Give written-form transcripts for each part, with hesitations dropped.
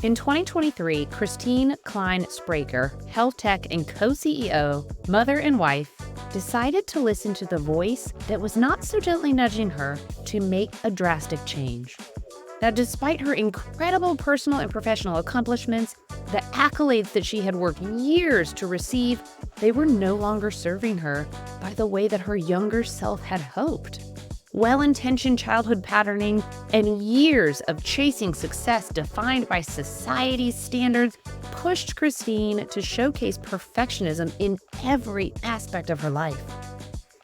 In 2023, Christine Clyne-Spraker, health tech and co-CEO, mother and wife, decided to listen to the voice that was not so gently nudging her to make a drastic change. Now, despite her incredible personal and professional accomplishments, the accolades that she had worked years to receive, they were no longer serving her by the way that her younger self had hoped. Well-intentioned childhood patterning and years of chasing success defined by society's standards pushed Christine to showcase perfectionism in every aspect of her life.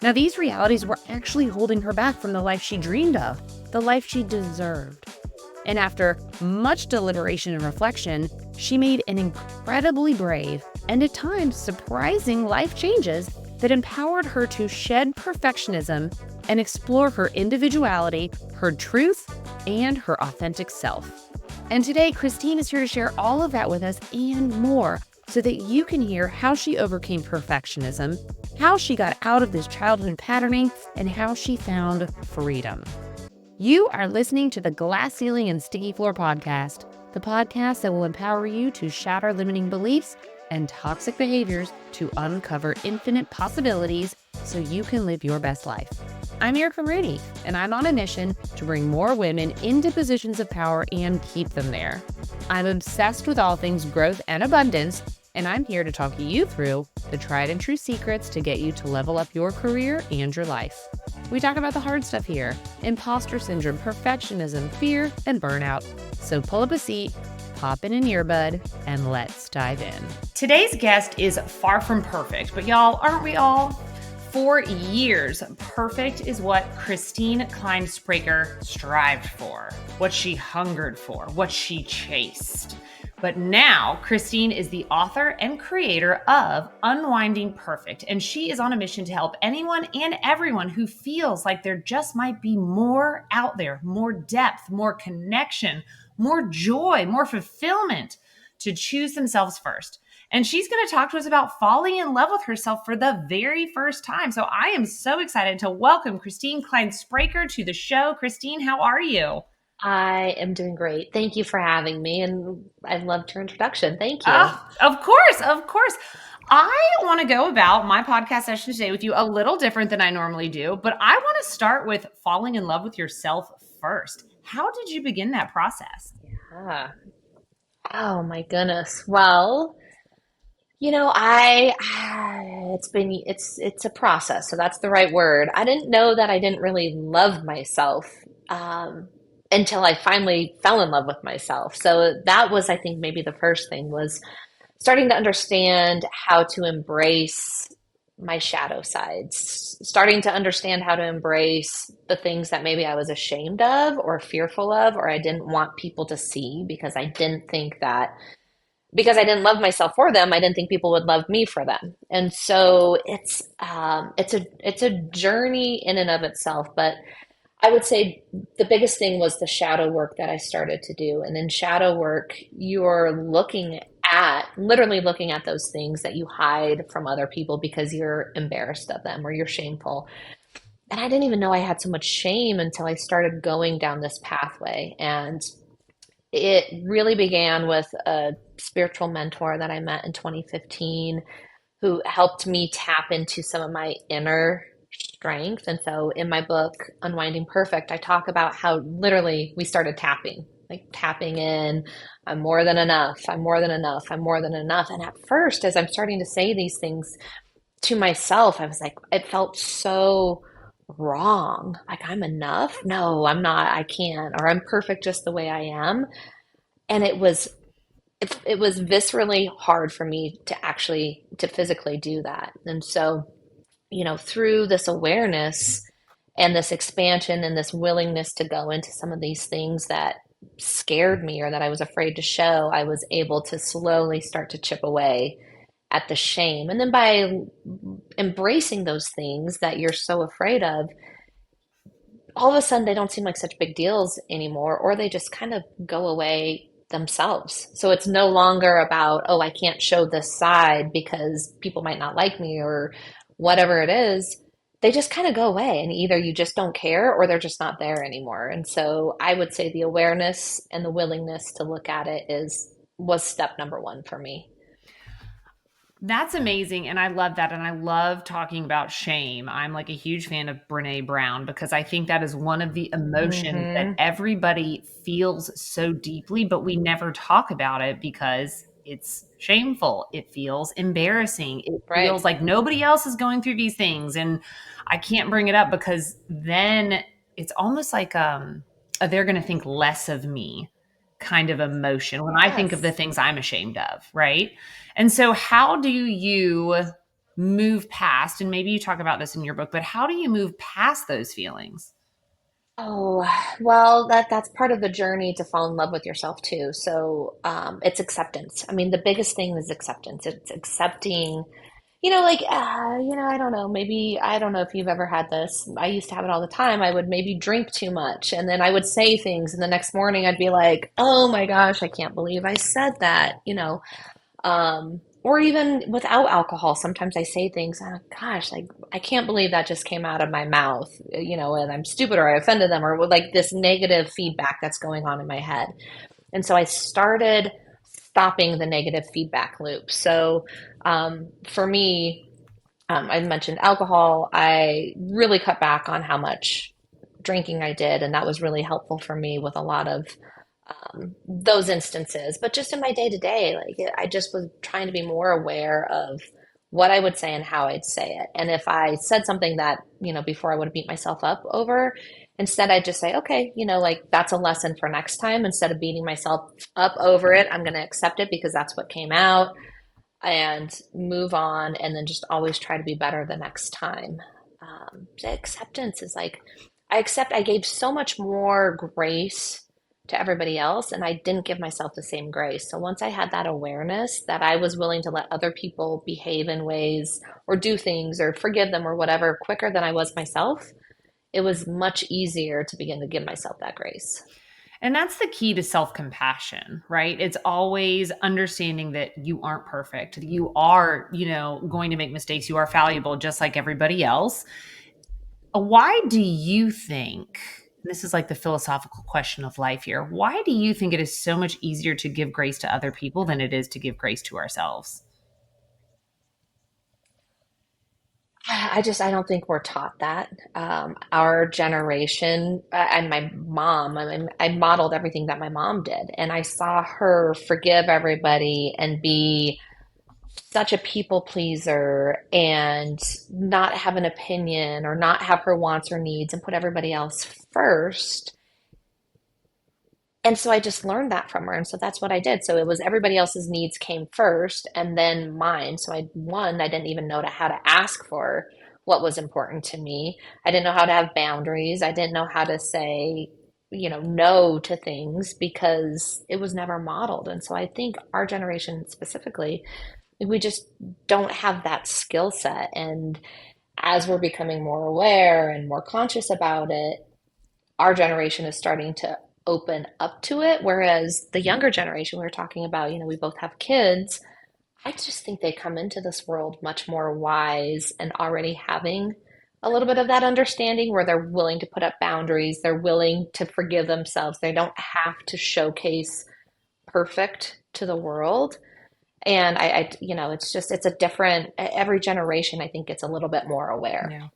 Now, these realities were actually holding her back from the life she dreamed of, the life she deserved. And after much deliberation and reflection, she made an incredibly brave and at times surprising life changes that empowered her to shed perfectionism and explore her individuality, her truth, and her authentic self. And today, Christine is here to share all of that with us and more so that you can hear how she overcame perfectionism, how she got out of this childhood patterning, and how she found freedom. You are listening to the Glass Ceiling and Sticky Floor podcast, the podcast that will empower you to shatter limiting beliefs and toxic behaviors to uncover infinite possibilities so you can live your best life. I'm Erica Rooney, and I'm on a mission to bring more women into positions of power and keep them there. I'm obsessed with all things growth and abundance, and I'm here to talk you through the tried and true secrets to get you to level up your career and your life. We talk about the hard stuff here: imposter syndrome, perfectionism, fear, and burnout. So pull up a seat, pop in an earbud, and let's dive in. Today's guest is far from perfect, but y'all, aren't we all? For years, perfect is what Christine Clyne-Spraker strived for, what she hungered for, what she chased. But now, Christine is the author and creator of Unwinding Perfect, and she is on a mission to help anyone and everyone who feels like there just might be more out there, more depth, more connection, more joy, more fulfillment, to choose themselves first. And she's going to talk to us about falling in love with herself for the very first time. So I am so excited to welcome Christine Clyne-Spraker to the show. Christine, how are you? I am doing great. Thank you for having me, and I loved your introduction. Thank you. Oh, of course, of course. I want to go about my podcast session today with you a little different than I normally do, but I want to start with falling in love with yourself first. How did you begin that process? Ah. Oh my goodness. Well, I it's a process, so that's the right word. I didn't know that I didn't really love myself um, until I finally fell in love with myself. So that was, I think, maybe the first thing was starting to understand how to embrace my shadow sides, starting to understand how to embrace the things that maybe I was ashamed of or fearful of, or I didn't want people to see because I didn't think that because I didn't love myself for them, I didn't think people would love me for them. And so it's a journey in and of itself. But I would say the biggest thing was the shadow work that I started to do. And in shadow work, you're literally looking at those things that you hide from other people because you're embarrassed of them or you're shameful. And I didn't even know I had so much shame until I started going down this pathway. And it really began with a spiritual mentor that I met in 2015 who helped me tap into some of my inner strength. And so in my book, Unwinding Perfect, I talk about how literally we started tapping, like tapping in, I'm more than enough, I'm more than enough, I'm more than enough. And at first, as I'm starting to say these things to myself, I was like, it felt so wrong. Like I'm enough. No, I'm not. I can't. Or I'm perfect just the way I am. And it was viscerally hard for me to physically do that. And so, through this awareness and this expansion and this willingness to go into some of these things that scared me or that I was afraid to show, I was able to slowly start to chip away at the shame. And then by embracing those things that you're so afraid of, all of a sudden they don't seem like such big deals anymore, or they just kind of go away themselves. So it's no longer about, oh, I can't show this side because people might not like me or whatever it is. they just kind of go away, and either you just don't care or they're just not there anymore. And so I would say the awareness and the willingness to look at it is was step number one for me. That's amazing. And I love that. And I love talking about shame. I'm like a huge fan of Brene Brown because I think that is one of the emotions that Hmm. everybody feels so deeply, but we never talk about it because it's shameful. It feels embarrassing. It Right. feels like nobody else is going through these things. And I can't bring it up because then it's almost like they're going to think less of me kind of emotion when I think of the Yes. things I'm ashamed of, right? And so, how do you move past, and maybe you talk about this in your book, but how do you move past those feelings? Oh, well, that's part of the journey to fall in love with yourself too. So, it's acceptance. I mean, the biggest thing is acceptance. It's accepting, I don't know. Maybe I don't know if you've ever had this. I used to have it all the time. I would maybe drink too much, and then I would say things, and the next morning I'd be like, "Oh my gosh, I can't believe I said that." Or even without alcohol, sometimes I say things, oh, gosh, like I can't believe that just came out of my mouth, and I'm stupid or I offended them or with like this negative feedback that's going on in my head. And so I started stopping the negative feedback loop. So for me, I mentioned alcohol. I really cut back on how much drinking I did, and that was really helpful for me with a lot of those instances. But just in my day to day, like I just was trying to be more aware of what I would say and how I'd say it. And if I said something that, before I would have beat myself up over, instead I'd just say, okay, like that's a lesson for next time. Instead of beating myself up over it, I'm going to accept it because that's what came out and move on and then just always try to be better the next time. The acceptance is like, I gave so much more grace to everybody else, and I didn't give myself the same grace. So once I had that awareness that I was willing to let other people behave in ways or do things or forgive them or whatever quicker than I was myself, it was much easier to begin to give myself that grace. And that's the key to self compassion, right? It's always understanding that you aren't perfect. You are, going to make mistakes. You are fallible just like everybody else. Why do you think, and this is like the philosophical question of life here, why do you think it is so much easier to give grace to other people than it is to give grace to ourselves? I don't think we're taught that. Our generation, and my mom, I mean, I modeled everything that my mom did, and I saw her forgive everybody and be such a people pleaser and not have an opinion or not have her wants or needs and put everybody else first. And so I just learned that from her. And so that's what I did. So it was everybody else's needs came first and then mine. So I didn't even know how to ask for what was important to me. I didn't know how to have boundaries. I didn't know how to say, no to things because it was never modeled. And so I think our generation specifically, we just don't have that skill set. And as we're becoming more aware and more conscious about it, our generation is starting to open up to it. Whereas the younger generation, we were talking about, we both have kids. I just think they come into this world much more wise and already having a little bit of that understanding where they're willing to put up boundaries, they're willing to forgive themselves. They don't have to showcase perfect to the world. And it's a different, every generation, I think, gets a little bit more aware. Yeah.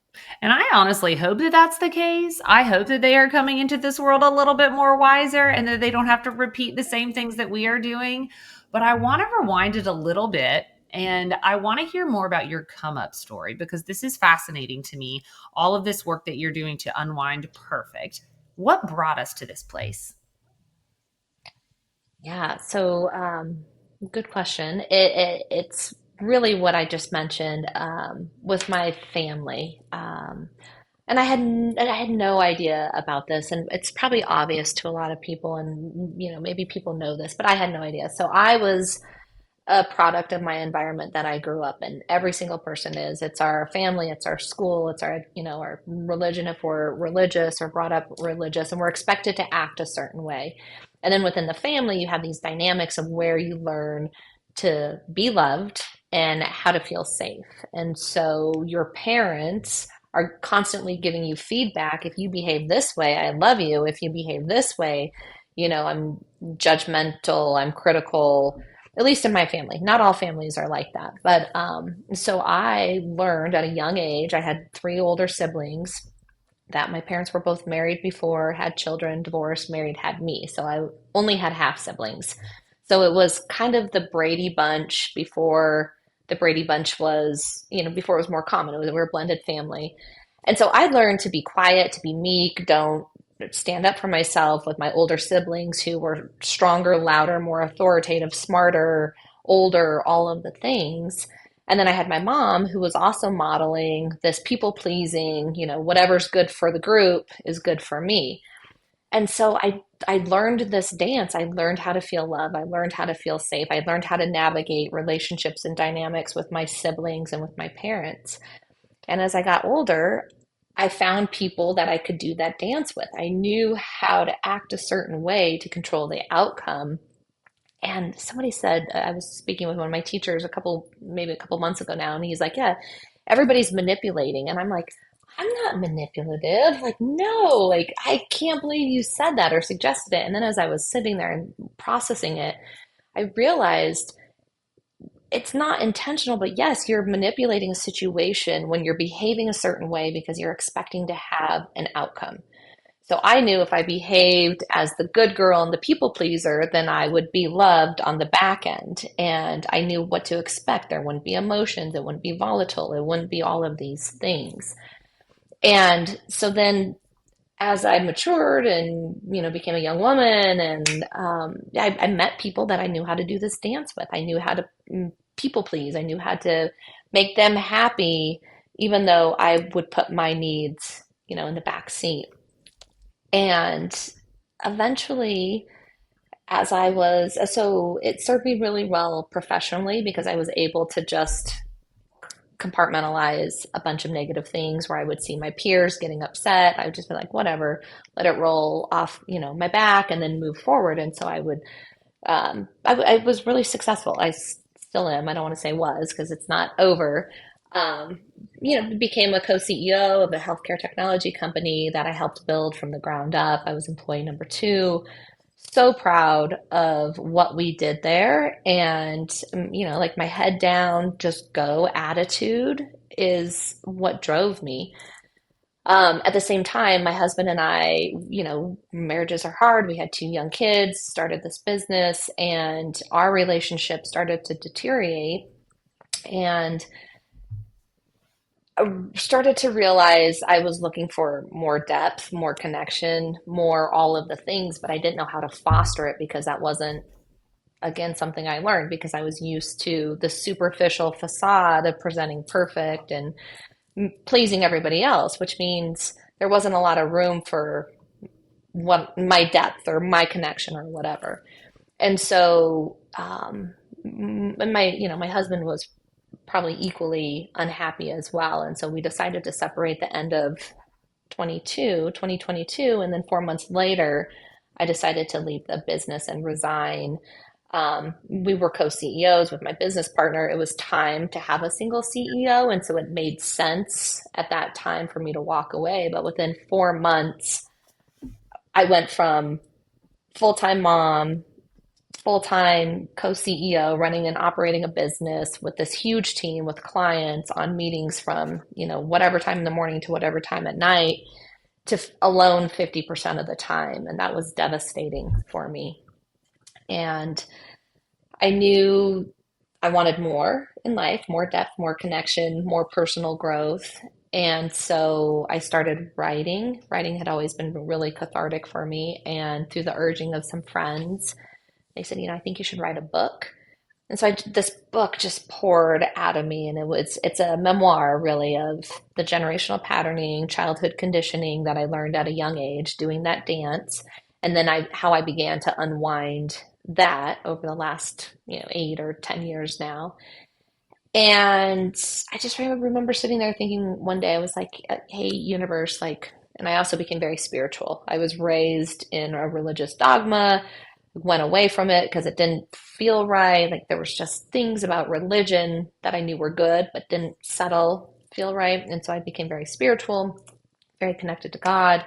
And I honestly hope that that's the case. I hope that they are coming into this world a little bit more wiser and that they don't have to repeat the same things that we are doing. But I want to rewind it a little bit and I want to hear more about your come up story because this is fascinating to me. All of this work that you're doing to unwind perfect. What brought us to this place? Yeah, so good question. It's really what I just mentioned with my family. And I had no idea about this, and it's probably obvious to a lot of people, and maybe people know this, but I had no idea. So I was a product of my environment that I grew up in. Every single person is. It's our family, it's our school, it's our religion if we're religious or brought up religious, and we're expected to act a certain way. And then within the family, you have these dynamics of where you learn to be loved and how to feel safe. And so your parents are constantly giving you feedback. If you behave this way, I love you. If you behave this way, I'm judgmental, I'm critical, at least in my family. Not all families are like that. But so I learned at a young age, I had three older siblings that my parents were both married before, had children, divorced, married, had me. So I only had half siblings. So it was kind of the Brady Bunch before the Brady Bunch was, before it was more common. We were a blended family. And so I learned to be quiet, to be meek, don't stand up for myself with my older siblings who were stronger, louder, more authoritative, smarter, older, all of the things. And then I had my mom who was also modeling this people pleasing, whatever's good for the group is good for me. And so I learned this dance. I learned how to feel love. I learned how to feel safe. I learned how to navigate relationships and dynamics with my siblings and with my parents. And as I got older, I found people that I could do that dance with. I knew how to act a certain way to control the outcome. And somebody said, I was speaking with one of my teachers maybe a couple months ago now, and he's like, yeah, everybody's manipulating. And I'm like, I'm not manipulative. Like, no, like, I can't believe you said that or suggested it. And then as I was sitting there and processing it, I realized it's not intentional, but yes, you're manipulating a situation when you're behaving a certain way because you're expecting to have an outcome. So I knew if I behaved as the good girl and the people pleaser, then I would be loved on the back end. And I knew what to expect. There wouldn't be emotions, it wouldn't be volatile, it wouldn't be all of these things. And so then as I matured and, became a young woman and I met people that I knew how to do this dance with. I knew how to people please. I knew how to make them happy, even though I would put my needs, in the back seat. And eventually, so it served me really well professionally because I was able to just compartmentalize a bunch of negative things where I would see my peers getting upset. I would just be like, whatever, let it roll off, my back and then move forward. And so I was really successful. I still am. I don't want to say was because it's not over. Um, Became a co-CEO of a healthcare technology company that I helped build from the ground up. I was employee number two. So proud of what we did there. And, like my head down, just go attitude is what drove me. At the same time, my husband and I, marriages are hard. We had two young kids, started this business, and our relationship started to deteriorate. And I started to realize I was looking for more depth, more connection, more all of the things, but I didn't know how to foster it because that wasn't, again, something I learned because I was used to the superficial facade of presenting perfect and pleasing everybody else, which means there wasn't a lot of room for what my depth or my connection or whatever. And so, and my husband was probably equally unhappy as well. And so we decided to separate the end of 2022. And then 4 months later, I decided to leave the business and resign. We were co-CEOs with my business partner. It was time to have a single CEO. And so it made sense at that time for me to walk away. But within 4 months, I went from full-time mom, full-time co-CEO, running and operating a business with this huge team with clients on meetings from, whatever time in the morning to whatever time at night to alone 50% of the time. And that was devastating for me. And I knew I wanted more in life, more depth, more connection, more personal growth. And so I started writing. Writing had always been really cathartic for me. And through the urging of some friends, they said, I think you should write a book. And so this book just poured out of me. And it's a memoir really of the generational patterning, childhood conditioning that I learned at a young age, doing that dance. And then how I began to unwind that over the last, 8 or 10 years now. And I just remember sitting there thinking one day, I was like, hey, universe, like, and I also became very spiritual. I was raised in a religious dogma, went away from it because it didn't feel right. Like there was just things about religion that I knew were good, but didn't settle feel right. And so I became very spiritual, very connected to God.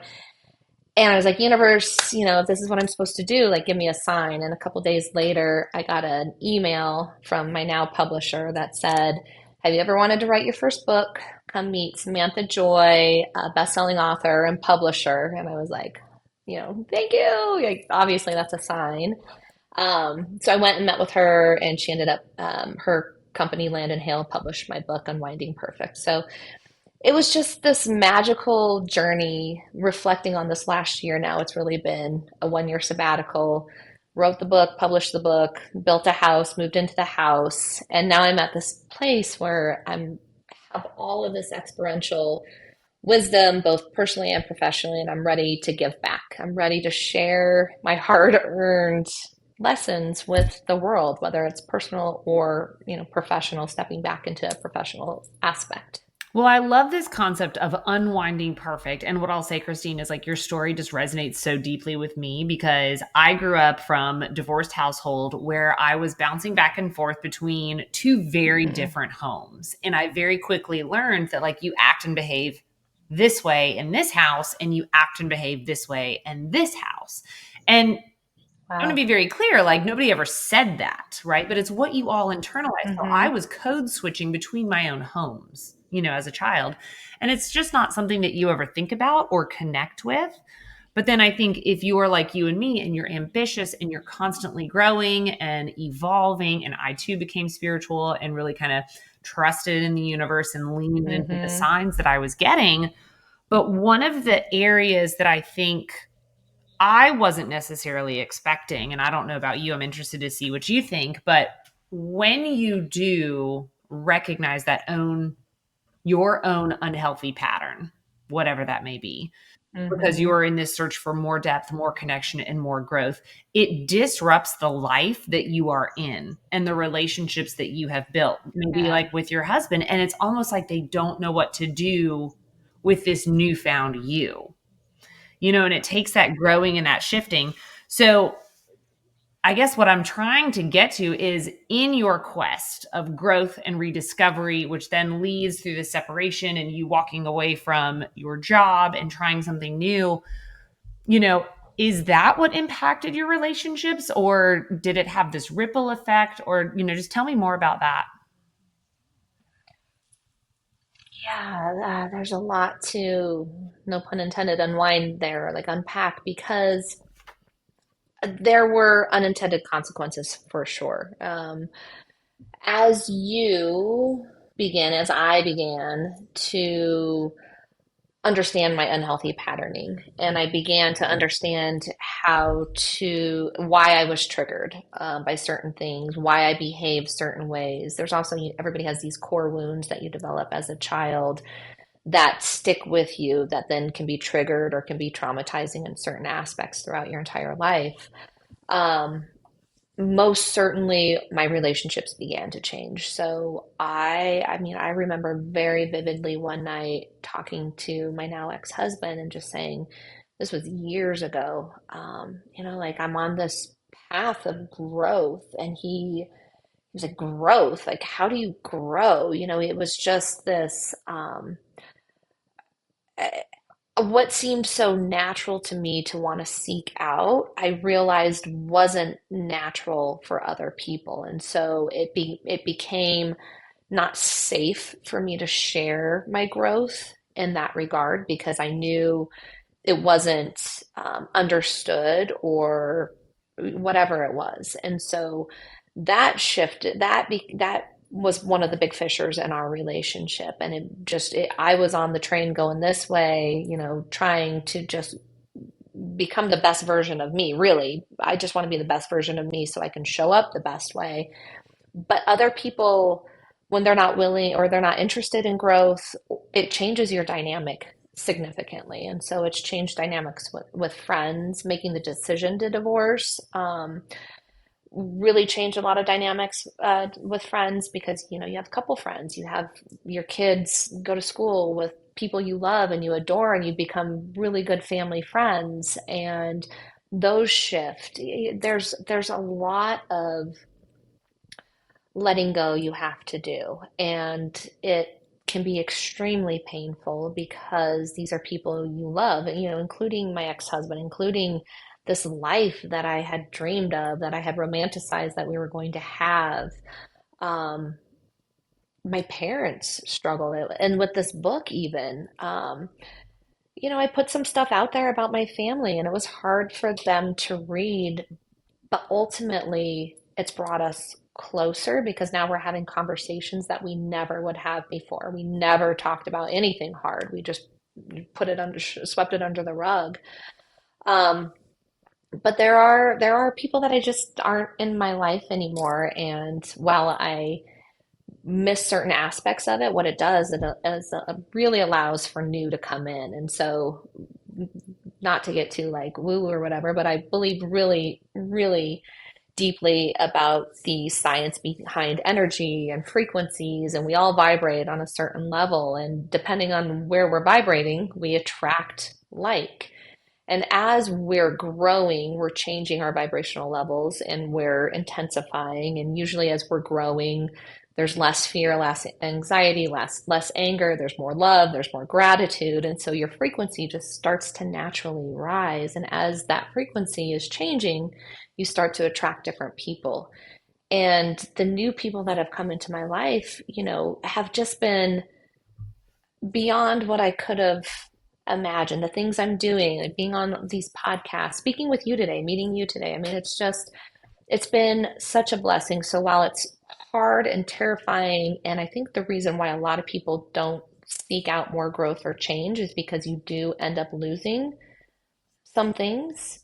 And I was like, universe, if this is what I'm supposed to do, like, give me a sign. And a couple days later, I got an email from my now publisher that said, have you ever wanted to write your first book? Come meet Samantha Joy, a best-selling author and publisher. And I was like, thank you. Like, obviously, that's a sign. So I went and met with her, and she ended up, her company, Land and Hale, published my book, Unwinding Perfect. So it was just this magical journey reflecting on this last year now. It's really been a 1 year sabbatical. Wrote the book, published the book, built a house, moved into the house, and now I'm at this place where have all of this experiential wisdom, both personally and professionally, and I'm ready to give back. I'm ready to share my hard-earned lessons with the world, whether it's personal or, professional, stepping back into a professional aspect. Well, I love this concept of unwinding perfect. And what I'll say, Christine, is like your story just resonates so deeply with me because I grew up from a divorced household where I was bouncing back and forth between two very Mm-hmm. different homes. And I very quickly learned that like you act and behave this way in this house and you act and behave this way in this house. And I'm going Wow. to be very clear, like nobody ever said that, right? But it's what you all internalize. So I Mm-hmm. was code switching between my own homes, as a child. And it's just not something that you ever think about or connect with. But then I think if you are like you and me and you're ambitious and you're constantly growing and evolving, and I too became spiritual and really kind of trusted in the universe and leaned into the Mm-hmm. signs that I was getting. But one of the areas that I think I wasn't necessarily expecting, and I don't know about you, I'm interested to see what you think, but when you do recognize your own unhealthy pattern, whatever that may be, because you Mm-hmm. are in this search for more depth, more connection, and more growth, it disrupts the life that you are in and the relationships that you have built, maybe Yeah. like with your husband. And it's almost like they don't know what to do with this newfound and it takes that growing and that shifting. So I guess what I'm trying to get to is in your quest of growth and rediscovery, which then leads through the separation and you walking away from your job and trying something new, you know, is that what impacted your relationships or did it have this ripple effect or, just tell me more about that. Yeah, there's a lot to, no pun intended, unwind there, like unpack, because there were unintended consequences for sure. As you as I began to understand my unhealthy patterning, and I began to understand why I was triggered by certain things, why I behave certain ways. There's also, everybody has these core wounds that you develop as a child that stick with you that then can be triggered or can be traumatizing in certain aspects throughout your entire life. Um, Most certainly my relationships began to change. So I mean, I remember very vividly one night talking to my now ex-husband and just saying, this was years ago, like I'm on this path of growth. And he was like, growth? Like, how do you grow? It was just this, what seemed so natural to me to want to seek out, I realized wasn't natural for other people. And so it became not safe for me to share my growth in that regard because I knew it wasn't understood or whatever it was. And so that shifted, that was one of the big fissures in our relationship. And I was on the train going this way, trying to just become the best version of me. Really, I just want to be the best version of me so I can show up the best way. But other people, when they're not willing or they're not interested in growth, it changes your dynamic significantly. And so it's changed dynamics with friends, making the decision to divorce. Really changed a lot of dynamics with friends because, you have couple friends, you have your kids go to school with people you love and you adore, and you become really good family friends. And those shift. There's a lot of letting go you have to do. And it can be extremely painful because these are people you love, you know, including my ex-husband, including this life that I had dreamed of, that I had romanticized that we were going to have. Um, my parents struggled, and with this book, even, you know, I put some stuff out there about my family, and it was hard for them to read, but ultimately, it's brought us closer because now we're having conversations that we never would have before. We never talked about anything hard. We just put it under, swept it under the rug. Um, but there are people that I just aren't in my life anymore. And while I miss certain aspects of it, what it does is really allows for new to come in. And so, not to get too like woo or whatever, but I believe really, really deeply about the science behind energy and frequencies, and we all vibrate on a certain level. And depending on where we're vibrating, we attract like. And as we're growing, we're changing our vibrational levels and we're intensifying. And usually, as we're growing, there's less fear, less anxiety, less anger, there's more love, there's more gratitude. And so your frequency just starts to naturally rise. And as that frequency is changing, you start to attract different people. And the new people that have come into my life, you know, have just been beyond what I could have imagined. The things I'm doing, like being on these podcasts, speaking with you today, meeting you today. I mean, it's been such a blessing. So while it's hard and terrifying, and I think the reason why a lot of people don't seek out more growth or change is because you do end up losing some things.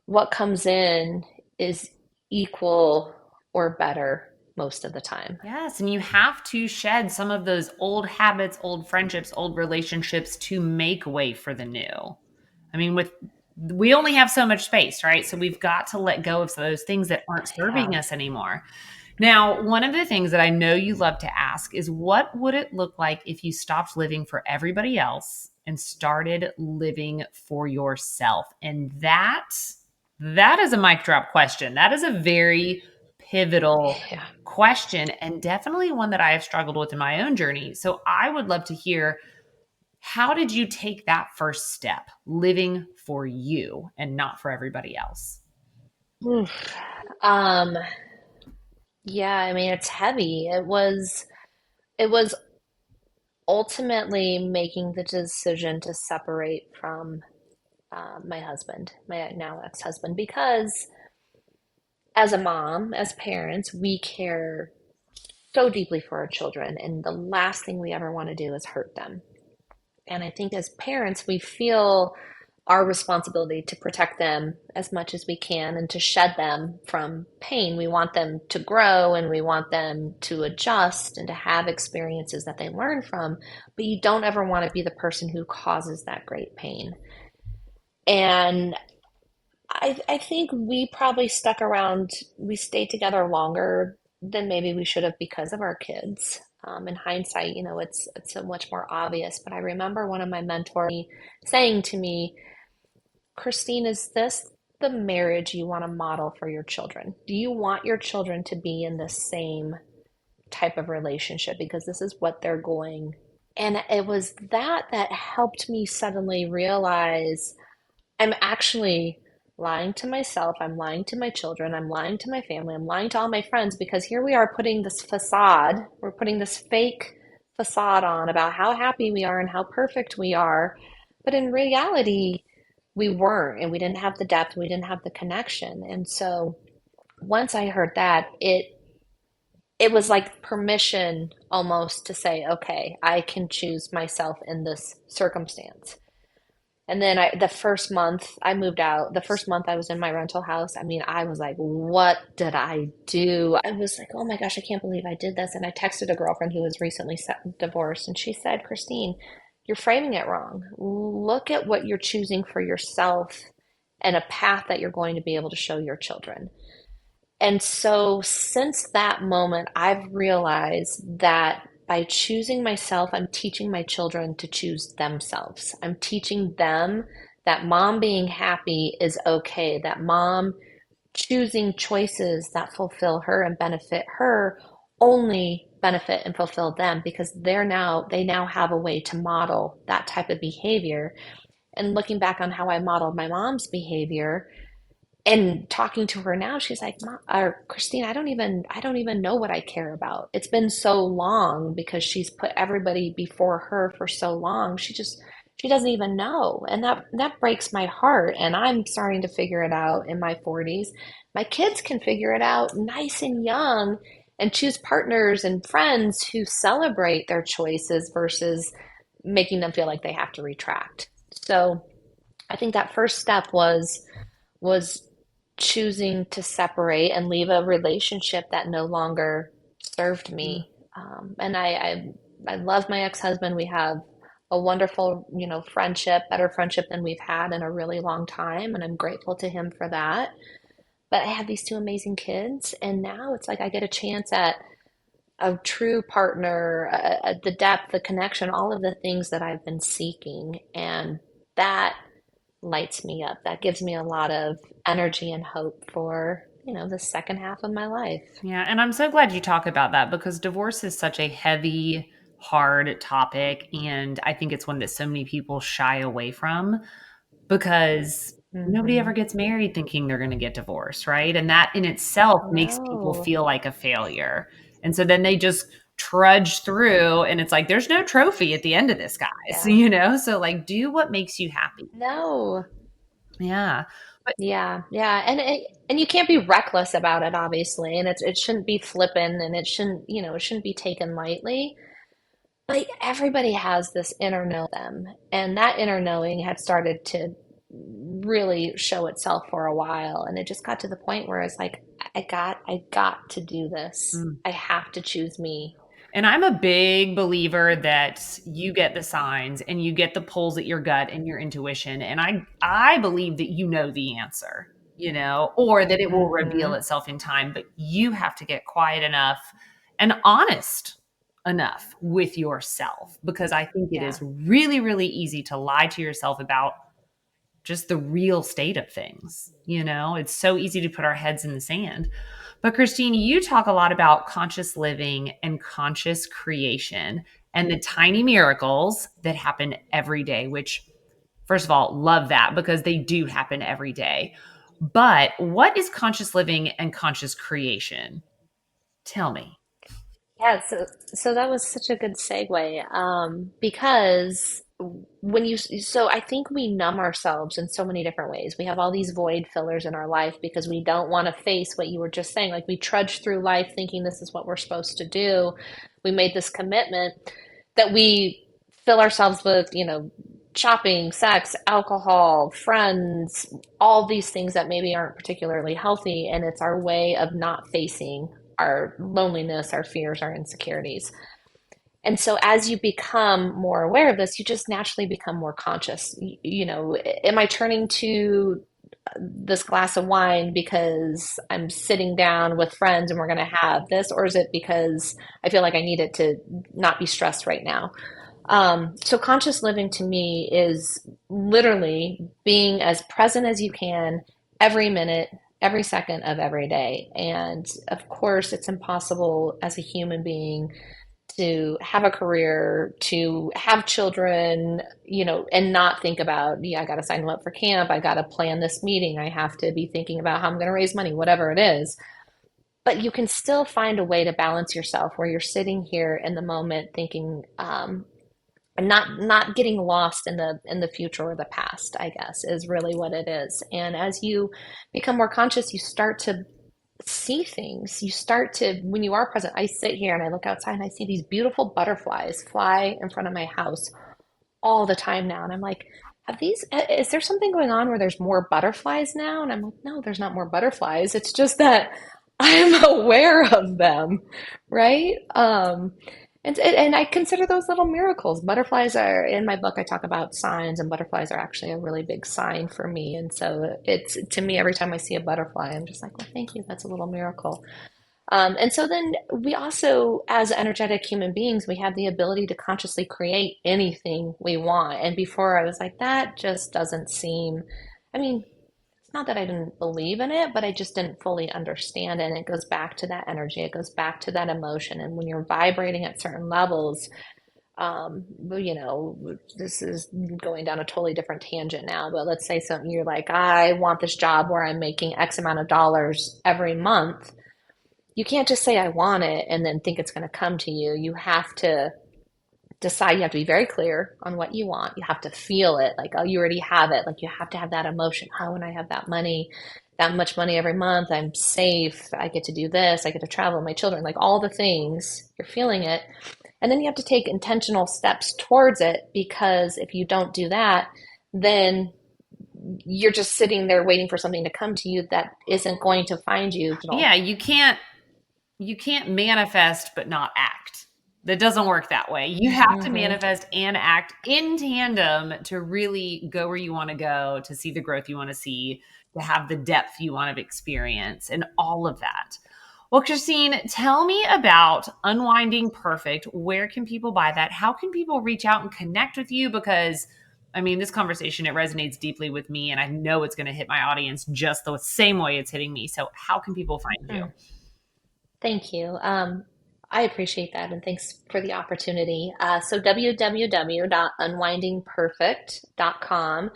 What comes in is equal or better most of the time. Yes, and you have to shed some of those old habits, old friendships, old relationships to make way for the new. I mean, we only have so much space, right? So we've got to let go of those things that aren't Yeah. serving us anymore. Now, one of the things that I know you love to ask is what would it look like if you stopped living for everybody else and started living for yourself? And that is a mic drop question. That is a very pivotal Yeah. question and definitely one that I have struggled with in my own journey. So I would love to hear, how did you take that first step, living for you and not for everybody else? Oof. Um, yeah, I mean it's heavy. It was ultimately making the decision to separate from my husband, my now ex-husband, because as a mom, as parents, we care so deeply for our children, and the last thing we ever want to do is hurt them. And I think as parents, we feel our responsibility to protect them as much as we can and to shed them from pain. We want them to grow and we want them to adjust and to have experiences that they learn from, but you don't ever want to be the person who causes that great pain. And I think we probably stuck around, we stayed together longer than maybe we should have because of our kids. In hindsight, you know, it's so much more obvious. But I remember one of my mentors saying to me, Christine, is this the marriage you want to model for your children? Do you want your children to be in the same type of relationship? Because this is what they're going. And it was that helped me suddenly realize I'm actually lying to myself. I'm lying to my children. I'm lying to my family. I'm lying to all my friends because here we are putting this facade, we're putting this fake facade on about how happy we are and how perfect we are. But in reality, we weren't, and we didn't have the depth, we didn't have the connection. And so once I heard that, it was like permission almost to say, okay, I can choose myself in this circumstance. And then the first month I moved out, the first month I was in my rental house, I mean, I was like, what did I do? I was like, oh my gosh, I can't believe I did this. And I texted a girlfriend who was recently divorced, and she said, Christine, you're framing it wrong. Look at what you're choosing for yourself and a path that you're going to be able to show your children. And so since that moment, I've realized that by choosing myself, I'm teaching my children to choose themselves. I'm teaching them that mom being happy is okay, that mom choosing choices that fulfill her and benefit her only benefit and fulfill them because they now have a way to model that type of behavior. And looking back on how I modeled my mom's behavior, and talking to her now, she's like, "Mom, or Christine, I don't even know what I care about. It's been so long because she's put everybody before her for so long. She doesn't even know." And that breaks my heart. And I'm starting to figure it out in my 40s. My kids can figure it out nice and young and choose partners and friends who celebrate their choices versus making them feel like they have to retract. So I think that first step was choosing to separate and leave a relationship that no longer served Mm. me. And I love my ex-husband. We have a wonderful, friendship, better friendship than we've had in a really long time, and I'm grateful to him for that. But I have these two amazing kids, and now it's like I get a chance at a true partner, the depth, the connection, all of the things that I've been seeking, and that lights me up. That gives me a lot of energy and hope for, the second half of my life. Yeah, and I'm so glad you talk about that because divorce is such a heavy, hard topic. And I think it's one that so many people shy away from because nobody ever Hmm. gets married thinking they're going to get divorced, right? And that in itself makes people No. feel like a failure. And so then they just trudge through and it's like there's no trophy at the end of this, guys, Yeah. So like do what makes you happy. No. Yeah. But Yeah. Yeah. And you can't be reckless about it, obviously. And it shouldn't be flippant and it shouldn't be taken lightly. But everybody has this inner know them. And that inner knowing had started to really show itself for a while. And it just got to the point where it's like, I got to do this. mm. I have to choose me. And I'm a big believer that you get the signs and you get the pulls at your gut and your intuition. And I believe that you know the answer, or that it will reveal Hmm. itself in time, but you have to get quiet enough and honest enough with yourself because I think it Yeah. is really, really easy to lie to yourself about just the real state of things. It's so easy to put our heads in the sand. But Christine, you talk a lot about conscious living and conscious creation and the tiny miracles that happen every day, which, first of all, love that because they do happen every day. But what is conscious living and conscious creation? Tell me. Yeah, so that was such a good segue, because so I think we numb ourselves in so many different ways. We have all these void fillers in our life because we don't want to face what you were just saying. Like we trudge through life thinking this is what we're supposed to do. We made this commitment that we fill ourselves with, shopping, sex, alcohol, friends, all these things that maybe aren't particularly healthy, and it's our way of not facing our loneliness, our fears, our insecurities. And so as you become more aware of this, you just naturally become more conscious. Am I turning to this glass of wine because I'm sitting down with friends and we're going to have this, or is it because I feel like I need it to not be stressed right now? So conscious living to me is literally being as present as you can every minute, every second of every day. And of course, it's impossible as a human being to have a career, to have children, and not think about, yeah, I got to sign them up for camp. I got to plan this meeting. I have to be thinking about how I'm going to raise money, whatever it is. But you can still find a way to balance yourself where you're sitting here in the moment thinking, and not getting lost in the future or the past, I guess, is really what it is. And as you become more conscious, you start to see things. You start to, when you are present, I sit here and I look outside and I see these beautiful butterflies fly in front of my house all the time now. And I'm like, is there something going on where there's more butterflies now? And I'm like, no, there's not more butterflies. It's just that I'm aware of them, right? And I consider those little miracles. Butterflies are, in my book, I talk about signs, and butterflies are actually a really big sign for me. And so it's, to me, every time I see a butterfly, I'm just like, well, thank you. That's a little miracle. And so then we also, as energetic human beings, we have the ability to consciously create anything we want. And before I was like, that just doesn't seem, I mean, it's not that I didn't believe in it, but I just didn't fully understand it. And it goes back to that energy, it goes back to that emotion. And when you're vibrating at certain levels, this is going down a totally different tangent now, but let's say something you're like, I want this job where I'm making X amount of dollars every month. You can't just say I want it and then think it's going to come to you. You have to decide, you have to be very clear on what you want. You have to feel it, like, oh, you already have it. Like, you have to have that emotion. Oh, when I have that money, that much money every month, I'm safe. I get to do this. I get to travel with my children, like all the things, you're feeling it. And then you have to take intentional steps towards it, because if you don't do that, then you're just sitting there waiting for something to come to you that isn't going to find you. Yeah, you can't manifest but not act. That doesn't work that way. You have to Mm-hmm. manifest and act in tandem to really go where you want to go, to see the growth you want to see, to have the depth you want to experience, and all of that. Well, Christine, tell me about Unwinding Perfect. Where can people buy that? How can people reach out and connect with you? Because I mean, this conversation, it resonates deeply with me, and I know it's going to hit my audience just the same way it's hitting me. So how can people find you? Thank you. I appreciate that, and thanks for the opportunity. So www.unwindingperfect.com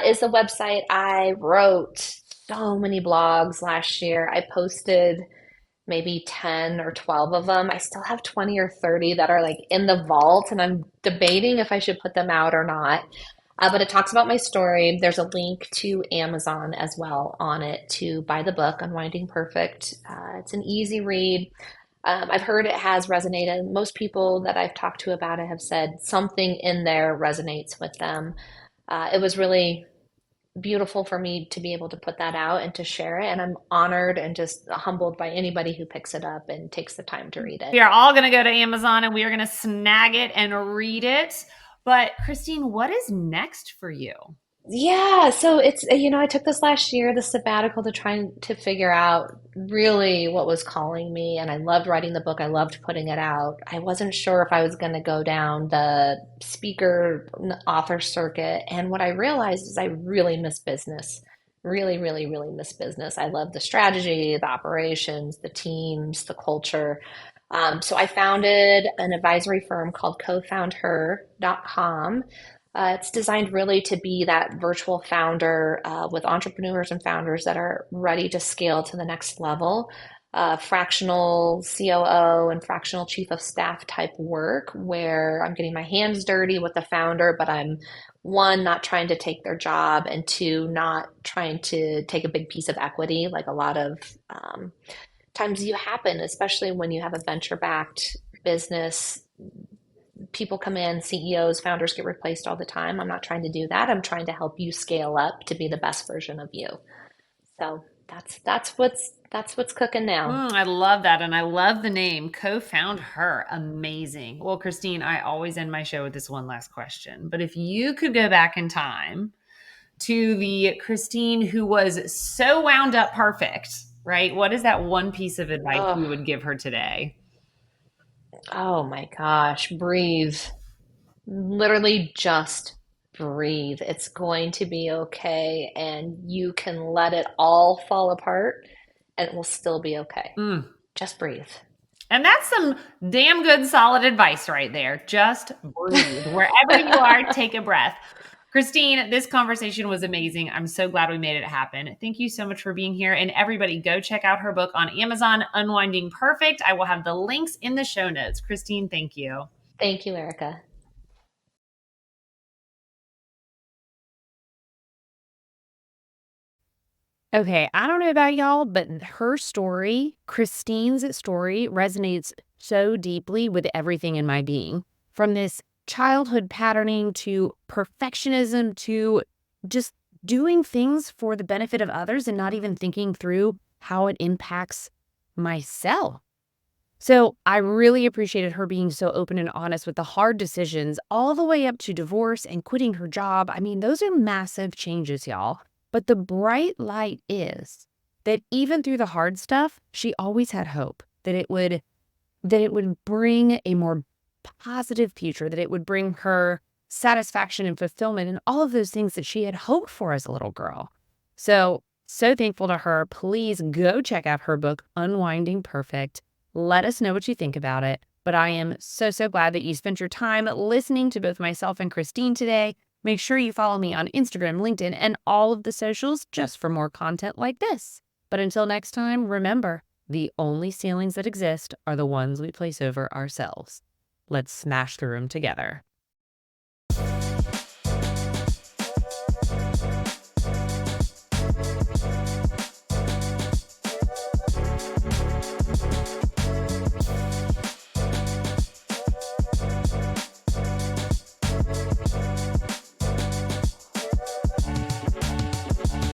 is the website. I wrote so many blogs last year. I posted maybe 10 or 12 of them. I still have 20 or 30 that are like in the vault, and I'm debating if I should put them out or not. But it talks about my story. There's a link to Amazon as well on it to buy the book, Unwinding Perfect. It's an easy read. I've heard it has resonated. Most people that I've talked to about it have said something in there resonates with them. It was really beautiful for me to be able to put that out and to share it. And I'm honored and just humbled by anybody who picks it up and takes the time to read it. We are all going to go to Amazon and we are going to snag it and read it. But Christine, what is next for you? Yeah, so it's, I took this last year, the sabbatical, to try to figure out really what was calling me. And I loved writing the book. I loved putting it out. I wasn't sure if I was going to go down the speaker author circuit. And what I realized is I really miss business. Really, really, really miss business. I love the strategy, the operations, the teams, the culture. So I founded an advisory firm called cofoundher.com. It's designed really to be that virtual founder with entrepreneurs and founders that are ready to scale to the next level. Fractional COO and fractional chief of staff type work where I'm getting my hands dirty with the founder, but I'm one, not trying to take their job, and two, not trying to take a big piece of equity like a lot of times you happen, especially when you have a venture backed business. People come in, CEOs, founders get replaced all the time. I'm not trying to do that. I'm trying to help you scale up to be the best version of you. So that's what's cooking now. I love that. And I love the name Co-Found Her. Amazing. Well, Christine, I always end my show with this one last question. But if you could go back in time to the Christine who was so wound up perfect, right? What is that one piece of advice Oh, you would give her today? oh my gosh, breathe. Literally just breathe. It's going to be okay, and you can let it all fall apart and it will still be okay. Mm. Just breathe. And that's some damn good, solid advice right there. Just breathe. Wherever you are, take a breath. Christine, this conversation was amazing. I'm so glad we made it happen. Thank you so much for being here. And everybody, go check out her book on Amazon, Unwinding Perfect. I will have the links in the show notes. Christine, thank you. Thank you, Erica. Okay, I don't know about y'all, but her story, Christine's story, resonates so deeply with everything in my being. From this childhood patterning to perfectionism to just doing things for the benefit of others and not even thinking through how it impacts myself. So I really appreciated her being so open and honest with the hard decisions, all the way up to divorce and quitting her job. I mean, those are massive changes, y'all. But the bright light is that even through the hard stuff, she always had hope that it would bring a more positive future, that it would bring her satisfaction and fulfillment and all of those things that she had hoped for as a little girl. So thankful to her. Please go check out her book, Unwinding Perfect. Let us know what you think about it. But I am so glad that you spent your time listening to both myself and Christine today. Make sure you follow me on Instagram, LinkedIn, and all of the socials just for more content like this. But until next time, remember, the only ceilings that exist are the ones we place over ourselves. Let's smash through them together.